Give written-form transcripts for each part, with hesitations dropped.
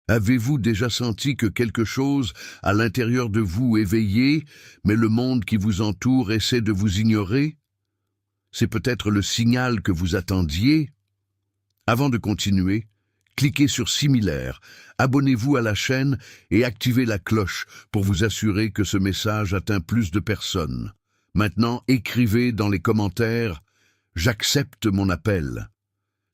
Avez-vous déjà senti que quelque chose à l'intérieur de vous éveillé, mais le monde qui vous entoure essaie de vous ignorer? C'est peut-être le signal que vous attendiez? Avant de continuer, cliquez sur Similaire, abonnez-vous à la chaîne et activez la cloche pour vous assurer que ce message atteint plus de personnes. Maintenant, écrivez dans les commentaires « J'accepte mon appel ».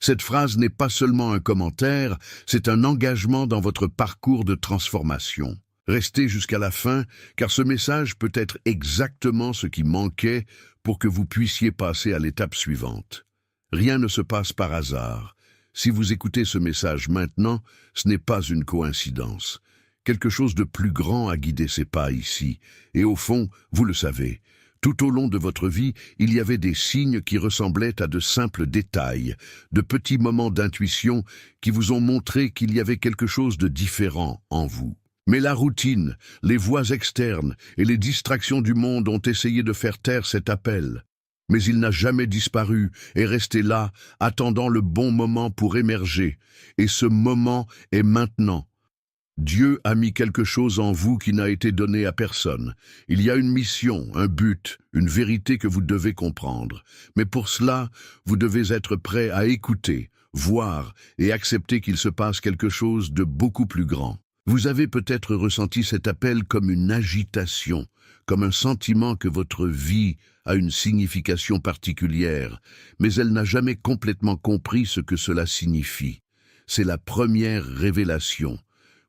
Cette phrase n'est pas seulement un commentaire, c'est un engagement dans votre parcours de transformation. Restez jusqu'à la fin, car ce message peut être exactement ce qui manquait pour que vous puissiez passer à l'étape suivante. Rien ne se passe par hasard. Si vous écoutez ce message maintenant, ce n'est pas une coïncidence. Quelque chose de plus grand a guidé ces pas ici, et au fond, vous le savez, tout au long de votre vie, il y avait des signes qui ressemblaient à de simples détails, de petits moments d'intuition qui vous ont montré qu'il y avait quelque chose de différent en vous. Mais la routine, les voix externes et les distractions du monde ont essayé de faire taire cet appel. Mais il n'a jamais disparu et resté là, attendant le bon moment pour émerger. Et ce moment est maintenant. Dieu a mis quelque chose en vous qui n'a été donné à personne. Il y a une mission, un but, une vérité que vous devez comprendre. Mais pour cela, vous devez être prêt à écouter, voir et accepter qu'il se passe quelque chose de beaucoup plus grand. Vous avez peut-être ressenti cet appel comme une agitation, comme un sentiment que votre vie a une signification particulière, mais elle n'a jamais complètement compris ce que cela signifie. C'est la première révélation.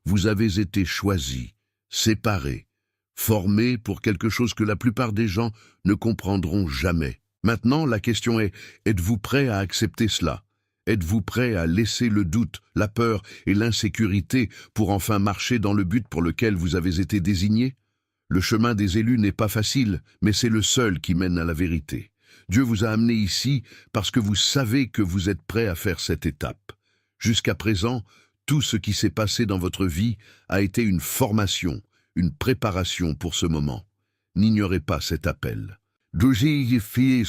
Vous avez été choisi, séparé, formé pour quelque chose que la plupart des gens ne comprendront jamais. Maintenant, la question est, êtes-vous prêt à accepter cela? Êtes-vous prêt à laisser le doute, la peur et l'insécurité pour enfin marcher dans le but pour lequel vous avez été désigné? Le chemin des élus n'est pas facile, mais c'est le seul qui mène à la vérité. Dieu vous a amené ici parce que vous savez que vous êtes prêt à faire cette étape. Jusqu'à présent, tout ce qui s'est passé dans votre vie a été une formation, une préparation pour ce moment. N'ignorez pas cet appel.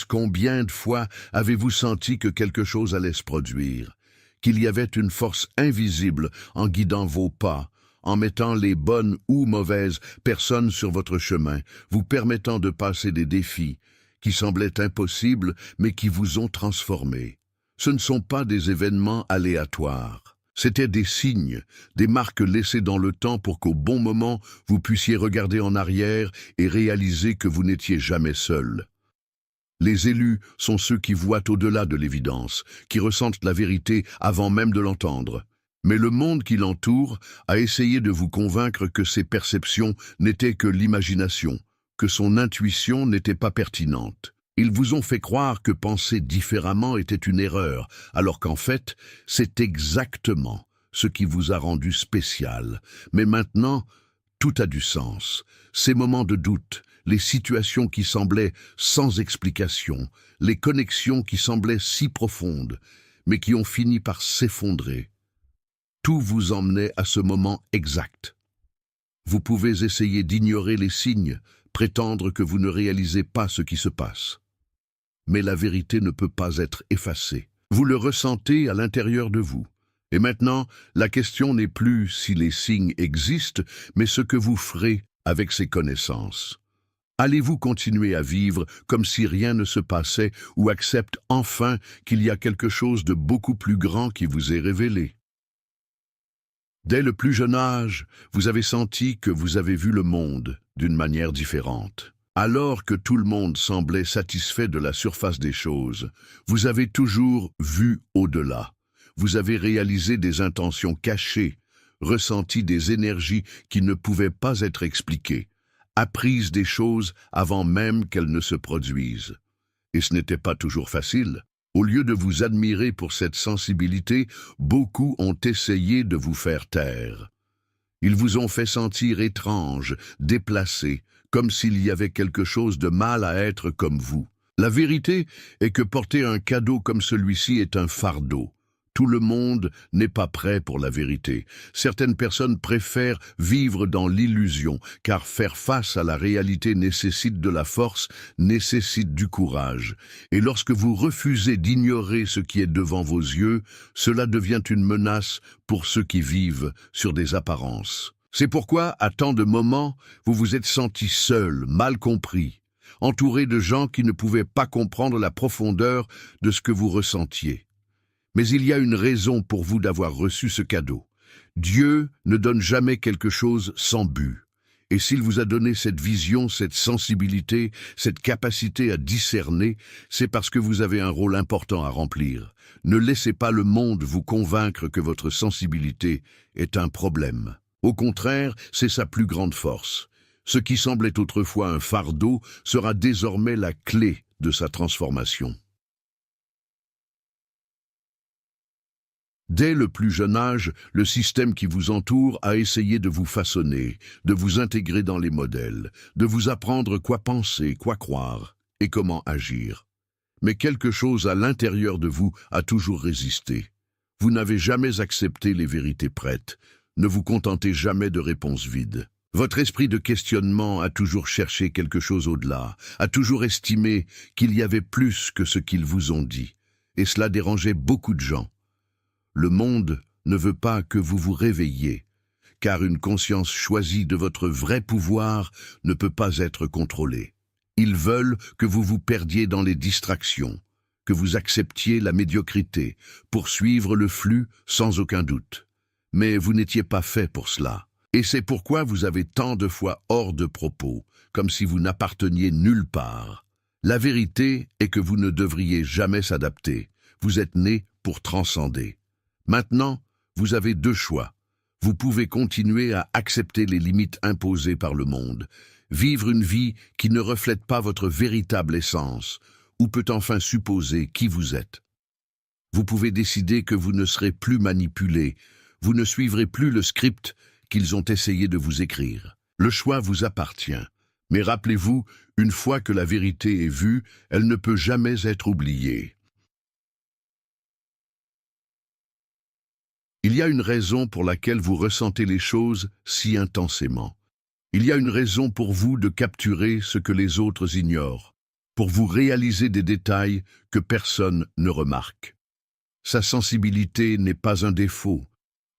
Combien de fois avez-vous senti que quelque chose allait se produire, qu'il y avait une force invisible en guidant vos pas, en mettant les bonnes ou mauvaises personnes sur votre chemin, vous permettant de passer des défis qui semblaient impossibles mais qui vous ont transformé? Ce ne sont pas des événements aléatoires. C'étaient des signes, des marques laissées dans le temps pour qu'au bon moment, vous puissiez regarder en arrière et réaliser que vous n'étiez jamais seul. Les élus sont ceux qui voient au-delà de l'évidence, qui ressentent la vérité avant même de l'entendre. Mais le monde qui l'entoure a essayé de vous convaincre que ses perceptions n'étaient que l'imagination, que son intuition n'était pas pertinente. Ils vous ont fait croire que penser différemment était une erreur, alors qu'en fait, c'est exactement ce qui vous a rendu spécial. Mais maintenant, tout a du sens. Ces moments de doute, les situations qui semblaient sans explication, les connexions qui semblaient si profondes, mais qui ont fini par s'effondrer. Tout vous emmenait à ce moment exact. Vous pouvez essayer d'ignorer les signes, prétendre que vous ne réalisez pas ce qui se passe. Mais la vérité ne peut pas être effacée. Vous le ressentez à l'intérieur de vous. Et maintenant, la question n'est plus si les signes existent, mais ce que vous ferez avec ces connaissances. Allez-vous continuer à vivre comme si rien ne se passait ou accepte enfin qu'il y a quelque chose de beaucoup plus grand qui vous est révélé? Dès le plus jeune âge, vous avez senti que vous avez vu le monde d'une manière différente. Alors que tout le monde semblait satisfait de la surface des choses, vous avez toujours vu au-delà. Vous avez réalisé des intentions cachées, ressenti des énergies qui ne pouvaient pas être expliquées, apprises des choses avant même qu'elles ne se produisent. Et ce n'était pas toujours facile. Au lieu de vous admirer pour cette sensibilité, beaucoup ont essayé de vous faire taire. Ils vous ont fait sentir étrange, déplacé, comme s'il y avait quelque chose de mal à être comme vous. La vérité est que porter un cadeau comme celui-ci est un fardeau, Tout le monde n'est pas prêt pour la vérité. Certaines personnes préfèrent vivre dans l'illusion, car faire face à la réalité nécessite de la force, nécessite du courage. Et lorsque vous refusez d'ignorer ce qui est devant vos yeux, cela devient une menace pour ceux qui vivent sur des apparences. C'est pourquoi, à tant de moments, vous vous êtes senti seul, mal compris, entouré de gens qui ne pouvaient pas comprendre la profondeur de ce que vous ressentiez. Mais il y a une raison pour vous d'avoir reçu ce cadeau. Dieu ne donne jamais quelque chose sans but. Et s'il vous a donné cette vision, cette sensibilité, cette capacité à discerner, c'est parce que vous avez un rôle important à remplir. Ne laissez pas le monde vous convaincre que votre sensibilité est un problème. Au contraire, c'est sa plus grande force. Ce qui semblait autrefois un fardeau sera désormais la clé de sa transformation. Dès le plus jeune âge, le système qui vous entoure a essayé de vous façonner, de vous intégrer dans les modèles, de vous apprendre quoi penser, quoi croire et comment agir. Mais quelque chose à l'intérieur de vous a toujours résisté. Vous n'avez jamais accepté les vérités prêtes, ne vous contentez jamais de réponses vides. Votre esprit de questionnement a toujours cherché quelque chose au-delà, a toujours estimé qu'il y avait plus que ce qu'ils vous ont dit, et cela dérangeait beaucoup de gens. Le monde ne veut pas que vous vous réveilliez, car une conscience choisie de votre vrai pouvoir ne peut pas être contrôlée. Ils veulent que vous vous perdiez dans les distractions, que vous acceptiez la médiocrité, pour suivre le flux sans aucun doute. Mais vous n'étiez pas fait pour cela. Et c'est pourquoi vous avez tant de fois hors de propos, comme si vous n'apparteniez nulle part. La vérité est que vous ne devriez jamais s'adapter. Vous êtes né pour transcender. Maintenant, vous avez deux choix. Vous pouvez continuer à accepter les limites imposées par le monde, vivre une vie qui ne reflète pas votre véritable essence, ou peut enfin supposer qui vous êtes. Vous pouvez décider que vous ne serez plus manipulé, vous ne suivrez plus le script qu'ils ont essayé de vous écrire. Le choix vous appartient. Mais rappelez-vous, une fois que la vérité est vue, elle ne peut jamais être oubliée. Il y a une raison pour laquelle vous ressentez les choses si intensément. Il y a une raison pour vous de capturer ce que les autres ignorent, pour vous réaliser des détails que personne ne remarque. Sa sensibilité n'est pas un défaut,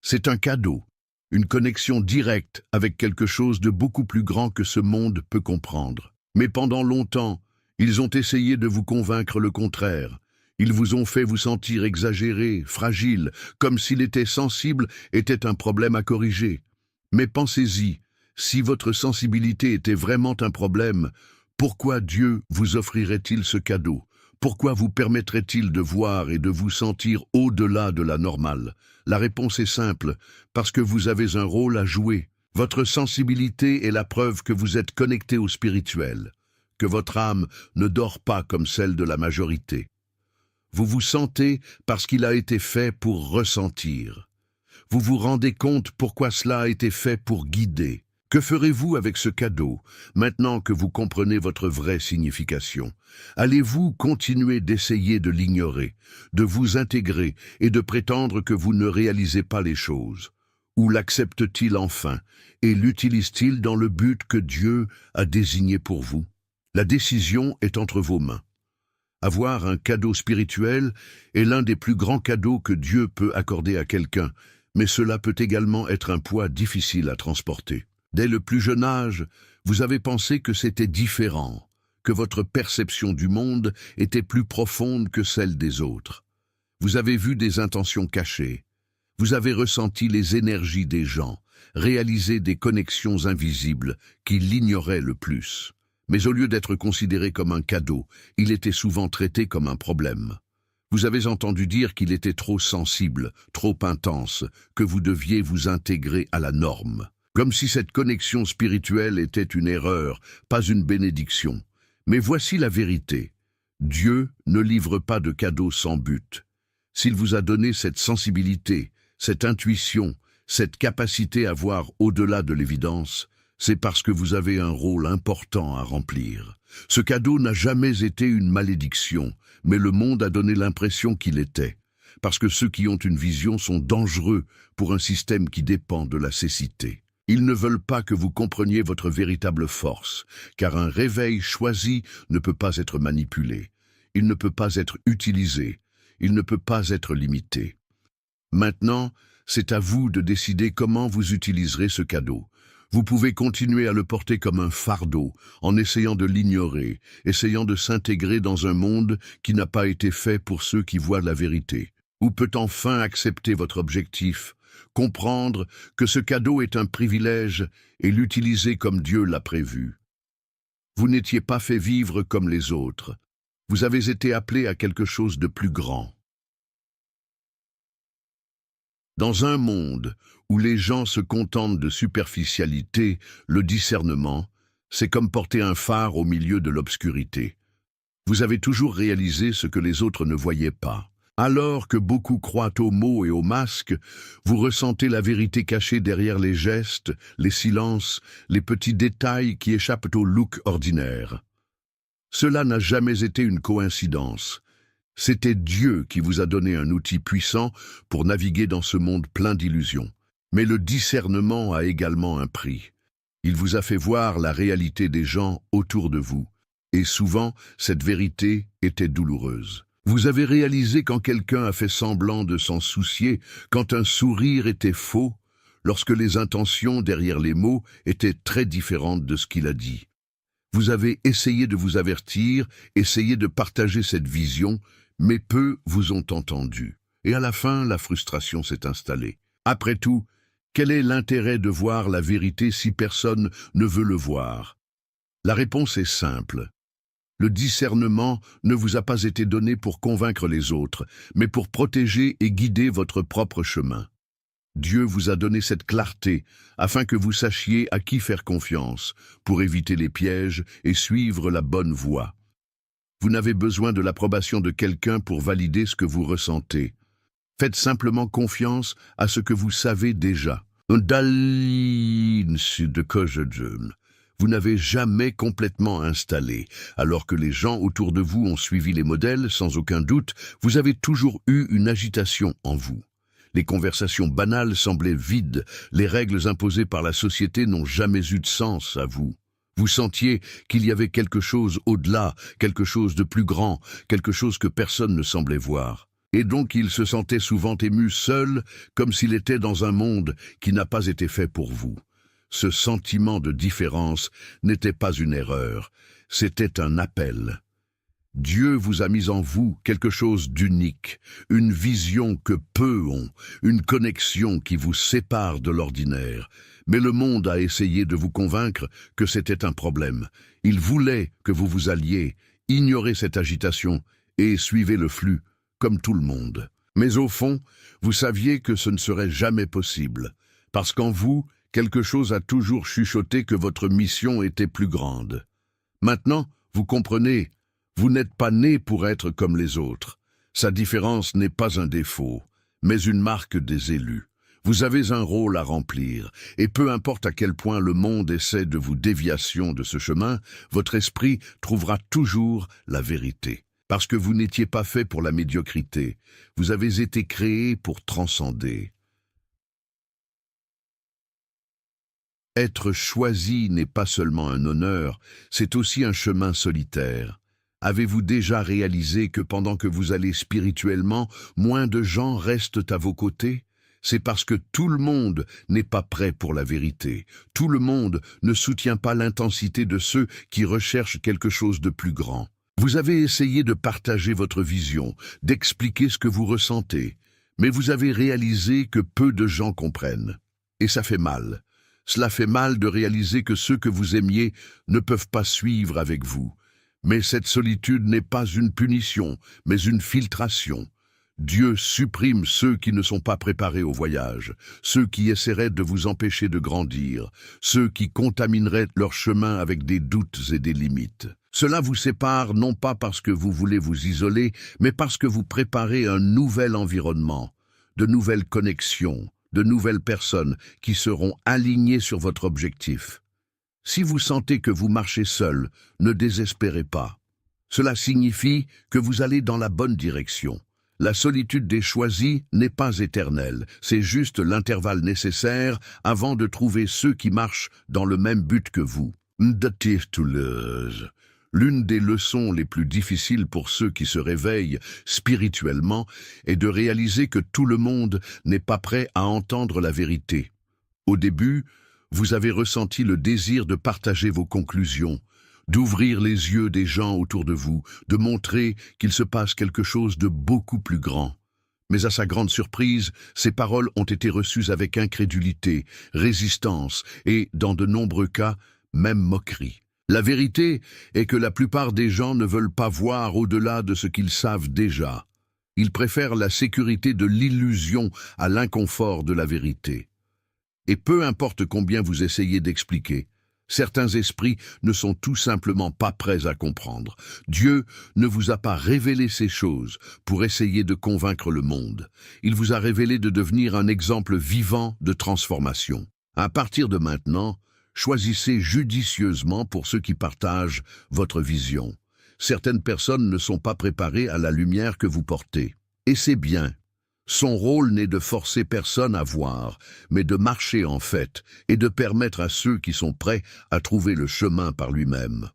c'est un cadeau, une connexion directe avec quelque chose de beaucoup plus grand que ce monde peut comprendre. Mais pendant longtemps, ils ont essayé de vous convaincre le contraire. Ils vous ont fait vous sentir exagéré, fragile, comme s'il était sensible était un problème à corriger. Mais pensez-y, si votre sensibilité était vraiment un problème, pourquoi Dieu vous offrirait-il ce cadeau? Pourquoi vous permettrait-il de voir et de vous sentir au-delà de la normale? La réponse est simple, parce que vous avez un rôle à jouer. Votre sensibilité est la preuve que vous êtes connecté au spirituel, que votre âme ne dort pas comme celle de la majorité. Vous vous sentez parce qu'il a été fait pour ressentir. Vous vous rendez compte pourquoi cela a été fait pour guider. Que ferez-vous avec ce cadeau, maintenant que vous comprenez votre vraie signification? Allez-vous continuer d'essayer de l'ignorer, de vous intégrer et de prétendre que vous ne réalisez pas les choses? Ou l'accepte-t-il enfin et l'utilise-t-il dans le but que Dieu a désigné pour vous? La décision est entre vos mains. Avoir un cadeau spirituel est l'un des plus grands cadeaux que Dieu peut accorder à quelqu'un, mais cela peut également être un poids difficile à transporter. Dès le plus jeune âge, vous avez pensé que c'était différent, que votre perception du monde était plus profonde que celle des autres. Vous avez vu des intentions cachées. Vous avez ressenti les énergies des gens, réalisé des connexions invisibles qui l'ignoraient le plus. Mais au lieu d'être considéré comme un cadeau, il était souvent traité comme un problème. Vous avez entendu dire qu'il était trop sensible, trop intense, que vous deviez vous intégrer à la norme. Comme si cette connexion spirituelle était une erreur, pas une bénédiction. Mais voici la vérité. Dieu ne livre pas de cadeaux sans but. S'il vous a donné cette sensibilité, cette intuition, cette capacité à voir au-delà de l'évidence, c'est parce que vous avez un rôle important à remplir. Ce cadeau n'a jamais été une malédiction, mais le monde a donné l'impression qu'il était. parce que ceux qui ont une vision sont dangereux pour un système qui dépend de la cécité. Ils ne veulent pas que vous compreniez votre véritable force, car un réveil choisi ne peut pas être manipulé. Il ne peut pas être utilisé. Il ne peut pas être limité. Maintenant, c'est à vous de décider comment vous utiliserez ce cadeau. Vous pouvez continuer à le porter comme un fardeau, en essayant de l'ignorer, essayant de s'intégrer dans un monde qui n'a pas été fait pour ceux qui voient la vérité. Ou peut enfin accepter votre objectif, comprendre que ce cadeau est un privilège et l'utiliser comme Dieu l'a prévu. Vous n'étiez pas fait vivre comme les autres. Vous avez été appelé à quelque chose de plus grand. Dans un monde où les gens se contentent de superficialité, le discernement, c'est comme porter un phare au milieu de l'obscurité. Vous avez toujours réalisé ce que les autres ne voyaient pas. Alors que beaucoup croient aux mots et aux masques, vous ressentez la vérité cachée derrière les gestes, les silences, les petits détails qui échappent au look ordinaire. Cela n'a jamais été une coïncidence. C'était Dieu qui vous a donné un outil puissant pour naviguer dans ce monde plein d'illusions. Mais le discernement a également un prix. Il vous a fait voir la réalité des gens autour de vous. Et souvent, cette vérité était douloureuse. Vous avez réalisé quand quelqu'un a fait semblant de s'en soucier, quand un sourire était faux, lorsque les intentions derrière les mots étaient très différentes de ce qu'il a dit. Vous avez essayé de vous avertir, essayé de partager cette vision, mais peu vous ont entendu. Et à la fin, la frustration s'est installée. Après tout, quel est l'intérêt de voir la vérité si personne ne veut le voir? La réponse est simple. Le discernement ne vous a pas été donné pour convaincre les autres, mais pour protéger et guider votre propre chemin. Dieu vous a donné cette clarté afin que vous sachiez à qui faire confiance, pour éviter les pièges et suivre la bonne voie. Vous n'avez besoin de l'approbation de quelqu'un pour valider ce que vous ressentez. Faites simplement confiance à ce que vous savez déjà. Vous n'avez jamais complètement installé. Alors que les gens autour de vous ont suivi les modèles, sans aucun doute, vous avez toujours eu une agitation en vous. Les conversations banales semblaient vides, les règles imposées par la société n'ont jamais eu de sens à vous. Vous sentiez qu'il y avait quelque chose au-delà, quelque chose de plus grand, quelque chose que personne ne semblait voir. Et donc il se sentait souvent ému seul, comme s'il était dans un monde qui n'a pas été fait pour vous. Ce sentiment de différence n'était pas une erreur, c'était un appel. Dieu vous a mis en vous quelque chose d'unique, une vision que peu ont, une connexion qui vous sépare de l'ordinaire. Mais le monde a essayé de vous convaincre que c'était un problème. Il voulait que vous vous alliez, ignorez cette agitation et suivez le flux, comme tout le monde. Mais au fond, vous saviez que ce ne serait jamais possible, parce qu'en vous, quelque chose a toujours chuchoté que votre mission était plus grande. Maintenant, vous comprenez, vous n'êtes pas né pour être comme les autres. Sa différence n'est pas un défaut, mais une marque des élus. Vous avez un rôle à remplir, et peu importe à quel point le monde essaie de vous déviation de ce chemin, votre esprit trouvera toujours la vérité. Parce que vous n'étiez pas fait pour la médiocrité, vous avez été créé pour transcender. Être choisi n'est pas seulement un honneur, c'est aussi un chemin solitaire. Avez-vous déjà réalisé que pendant que vous allez spirituellement, moins de gens restent à vos côtés? C'est parce que tout le monde n'est pas prêt pour la vérité. Tout le monde ne soutient pas l'intensité de ceux qui recherchent quelque chose de plus grand. Vous avez essayé de partager votre vision, d'expliquer ce que vous ressentez, mais vous avez réalisé que peu de gens comprennent. Et ça fait mal. Cela fait mal de réaliser que ceux que vous aimiez ne peuvent pas suivre avec vous. Mais cette solitude n'est pas une punition, mais une filtration. Dieu supprime ceux qui ne sont pas préparés au voyage, ceux qui essaieraient de vous empêcher de grandir, ceux qui contamineraient leur chemin avec des doutes et des limites. Cela vous sépare non pas parce que vous voulez vous isoler, mais parce que vous préparez un nouvel environnement, de nouvelles connexions, de nouvelles personnes qui seront alignées sur votre objectif. Si vous sentez que vous marchez seul, ne désespérez pas. Cela signifie que vous allez dans la bonne direction. La solitude des choisis n'est pas éternelle, c'est juste l'intervalle nécessaire avant de trouver ceux qui marchent dans le même but que vous. L'une des leçons les plus difficiles pour ceux qui se réveillent spirituellement est de réaliser que tout le monde n'est pas prêt à entendre la vérité. Au début, vous avez ressenti le désir de partager vos conclusions, d'ouvrir les yeux des gens autour de vous, de montrer qu'il se passe quelque chose de beaucoup plus grand. Mais à sa grande surprise, ces paroles ont été reçues avec incrédulité, résistance et, dans de nombreux cas, même moquerie. La vérité est que la plupart des gens ne veulent pas voir au-delà de ce qu'ils savent déjà. Ils préfèrent la sécurité de l'illusion à l'inconfort de la vérité. Et peu importe combien vous essayez d'expliquer, certains esprits ne sont tout simplement pas prêts à comprendre. Dieu ne vous a pas révélé ces choses pour essayer de convaincre le monde. Il vous a révélé de devenir un exemple vivant de transformation. À partir de maintenant, choisissez judicieusement pour ceux qui partagent votre vision. Certaines personnes ne sont pas préparées à la lumière que vous portez. Et c'est bien. Son rôle n'est de forcer personne à voir, mais de marcher en fait, et de permettre à ceux qui sont prêts à trouver le chemin par lui-même.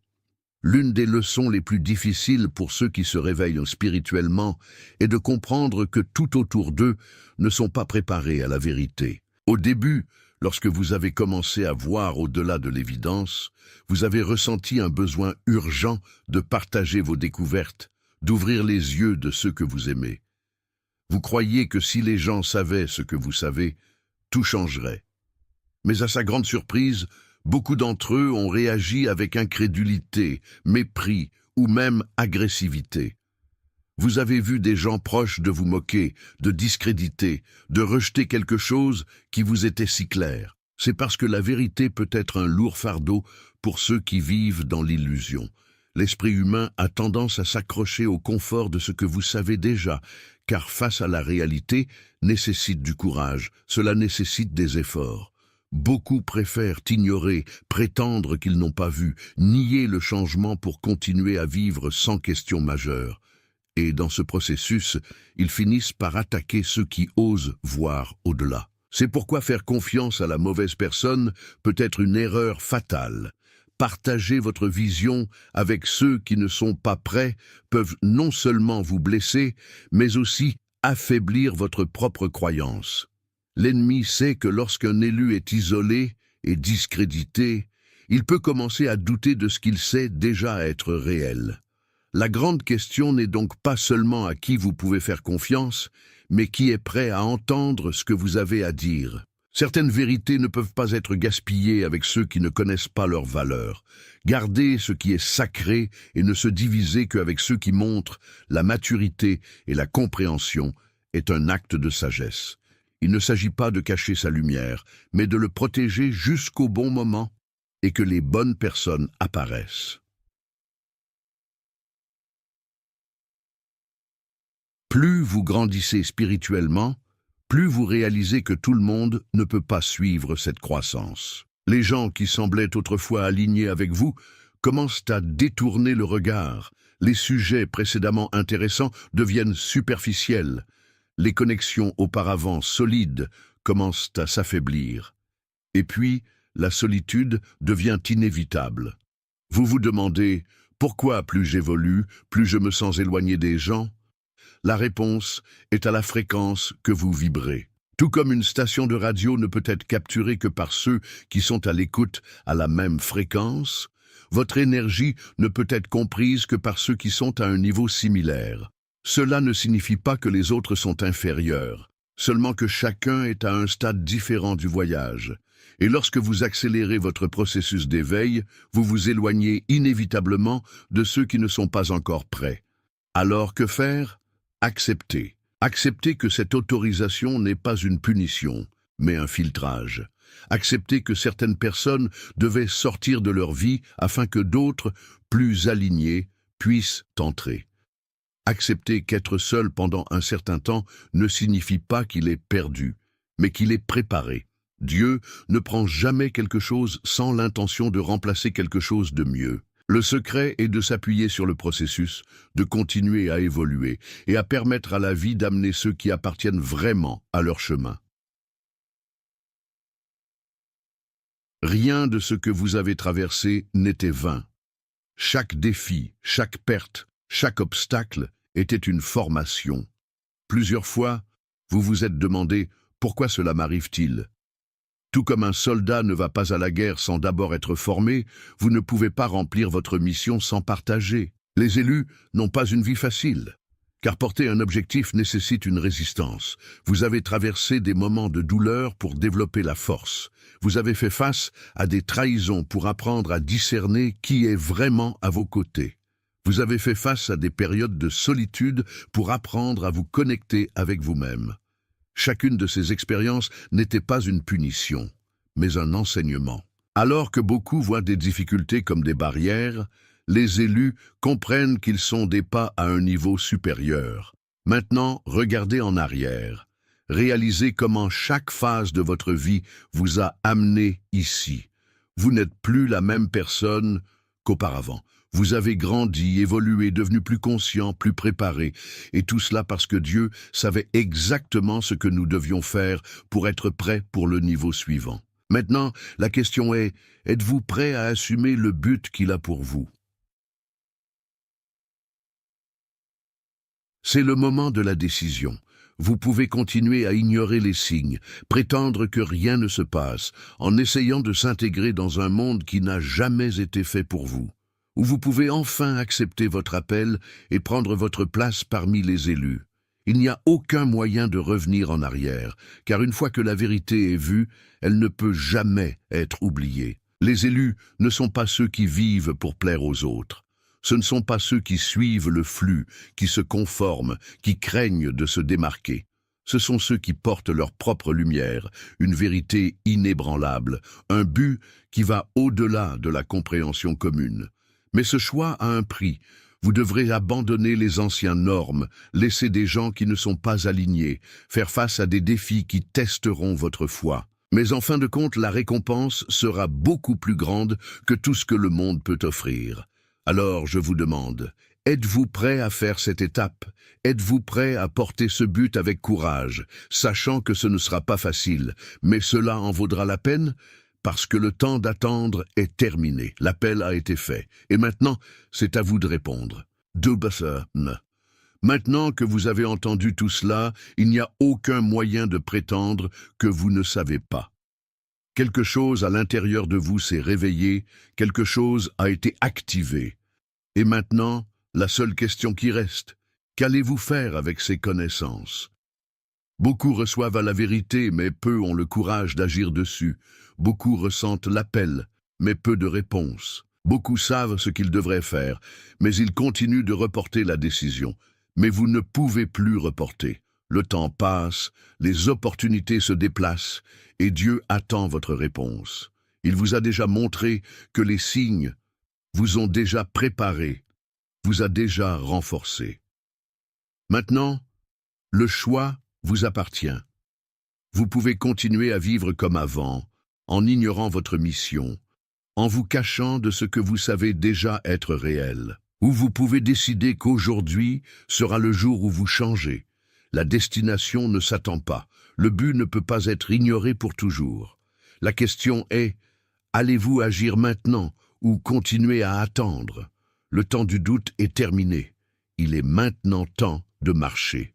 L'une des leçons les plus difficiles pour ceux qui se réveillent spirituellement est de comprendre que tout autour d'eux ne sont pas préparés à la vérité. Au début, lorsque vous avez commencé à voir au-delà de l'évidence, vous avez ressenti un besoin urgent de partager vos découvertes, d'ouvrir les yeux de ceux que vous aimez. Vous croyez que si les gens savaient ce que vous savez, tout changerait. Mais à sa grande surprise, beaucoup d'entre eux ont réagi avec incrédulité, mépris ou même agressivité. Vous avez vu des gens proches de vous moquer, de discréditer, de rejeter quelque chose qui vous était si clair. C'est parce que la vérité peut être un lourd fardeau pour ceux qui vivent dans l'illusion. L'esprit humain a tendance à s'accrocher au confort de ce que vous savez déjà, car face à la réalité nécessite du courage, cela nécessite des efforts. Beaucoup préfèrent ignorer, prétendre qu'ils n'ont pas vu, nier le changement pour continuer à vivre sans question majeure. Et dans ce processus, ils finissent par attaquer ceux qui osent voir au-delà. C'est pourquoi faire confiance à la mauvaise personne peut être une erreur fatale. Partager votre vision avec ceux qui ne sont pas prêts peuvent non seulement vous blesser, mais aussi affaiblir votre propre croyance. L'ennemi sait que lorsqu'un élu est isolé et discrédité, il peut commencer à douter de ce qu'il sait déjà être réel. La grande question n'est donc pas seulement à qui vous pouvez faire confiance, mais qui est prêt à entendre ce que vous avez à dire. Certaines vérités ne peuvent pas être gaspillées avec ceux qui ne connaissent pas leur valeur. Gardez ce qui est sacré et ne se diviser qu'avec ceux qui montrent la maturité et la compréhension est un acte de sagesse. Il ne s'agit pas de cacher sa lumière, mais de le protéger jusqu'au bon moment et que les bonnes personnes apparaissent. Plus vous grandissez spirituellement, plus vous réalisez que tout le monde ne peut pas suivre cette croissance. Les gens qui semblaient autrefois alignés avec vous commencent à détourner le regard. Les sujets précédemment intéressants deviennent superficiels. Les connexions auparavant solides commencent à s'affaiblir. Et puis, la solitude devient inévitable. Vous vous demandez « Pourquoi plus j'évolue, plus je me sens éloigné des gens ?» La réponse est à la fréquence que vous vibrez. Tout comme une station de radio ne peut être capturée que par ceux qui sont à l'écoute à la même fréquence, votre énergie ne peut être comprise que par ceux qui sont à un niveau similaire. Cela ne signifie pas que les autres sont inférieurs, seulement que chacun est à un stade différent du voyage. Et lorsque vous accélérez votre processus d'éveil, vous vous éloignez inévitablement de ceux qui ne sont pas encore prêts. Alors que faire ? Accepter. Accepter que cette autorisation n'est pas une punition, mais un filtrage. Accepter que certaines personnes devaient sortir de leur vie afin que d'autres, plus alignés, puissent entrer. Accepter qu'être seul pendant un certain temps ne signifie pas qu'il est perdu, mais qu'il est préparé. Dieu ne prend jamais quelque chose sans l'intention de remplacer quelque chose de mieux. Le secret est de s'appuyer sur le processus, de continuer à évoluer et à permettre à la vie d'amener ceux qui appartiennent vraiment à leur chemin. Rien de ce que vous avez traversé n'était vain. Chaque défi, chaque perte, chaque obstacle était une formation. Plusieurs fois, vous vous êtes demandé « Pourquoi cela m'arrive-t-il » Tout comme un soldat ne va pas à la guerre sans d'abord être formé, vous ne pouvez pas remplir votre mission sans partager. Les élus n'ont pas une vie facile, car porter un objectif nécessite une résistance. Vous avez traversé des moments de douleur pour développer la force. Vous avez fait face à des trahisons pour apprendre à discerner qui est vraiment à vos côtés. Vous avez fait face à des périodes de solitude pour apprendre à vous connecter avec vous-même. Chacune de ces expériences n'était pas une punition, mais un enseignement. Alors que beaucoup voient des difficultés comme des barrières, les élus comprennent qu'ils sont des pas à un niveau supérieur. Maintenant, regardez en arrière. Réalisez comment chaque phase de votre vie vous a amené ici. Vous n'êtes plus la même personne qu'auparavant. Vous avez grandi, évolué, devenu plus conscient, plus préparé. Et tout cela parce que Dieu savait exactement ce que nous devions faire pour être prêts pour le niveau suivant. Maintenant, la question est, êtes-vous prêt à assumer le but qu'il a pour vous? C'est le moment de la décision. Vous pouvez continuer à ignorer les signes, prétendre que rien ne se passe, en essayant de s'intégrer dans un monde qui n'a jamais été fait pour vous. Ou vous pouvez enfin accepter votre appel et prendre votre place parmi les élus. Il n'y a aucun moyen de revenir en arrière, car une fois que la vérité est vue, elle ne peut jamais être oubliée. Les élus ne sont pas ceux qui vivent pour plaire aux autres. Ce ne sont pas ceux qui suivent le flux, qui se conforment, qui craignent de se démarquer. Ce sont ceux qui portent leur propre lumière, une vérité inébranlable, un but qui va au-delà de la compréhension commune. Mais ce choix a un prix. Vous devrez abandonner les anciennes normes, laisser des gens qui ne sont pas alignés, faire face à des défis qui testeront votre foi. Mais en fin de compte, la récompense sera beaucoup plus grande que tout ce que le monde peut offrir. Alors je vous demande, êtes-vous prêt à faire cette étape? Êtes-vous prêt à porter ce but avec courage, sachant que ce ne sera pas facile, mais cela en vaudra la peine? Parce que le temps d'attendre est terminé, l'appel a été fait, et maintenant, c'est à vous de répondre. Maintenant que vous avez entendu tout cela, il n'y a aucun moyen de prétendre que vous ne savez pas. Quelque chose à l'intérieur de vous s'est réveillé, quelque chose a été activé. Et maintenant, la seule question qui reste, qu'allez-vous faire avec ces connaissances? Beaucoup reçoivent la vérité, mais peu ont le courage d'agir dessus. Beaucoup ressentent l'appel, mais peu de réponses. Beaucoup savent ce qu'ils devraient faire, mais ils continuent de reporter la décision. Mais vous ne pouvez plus reporter. Le temps passe, les opportunités se déplacent, et Dieu attend votre réponse. Il vous a déjà montré que les signes vous ont déjà préparé, vous a déjà renforcé. Maintenant, le choix vous appartient. Vous pouvez continuer à vivre comme avant, en ignorant votre mission, en vous cachant de ce que vous savez déjà être réel. Ou vous pouvez décider qu'aujourd'hui sera le jour où vous changez. La destination ne s'attend pas. Le but ne peut pas être ignoré pour toujours. La question est, allez-vous agir maintenant ou continuer à attendre? Le temps du doute est terminé. Il est maintenant temps de marcher.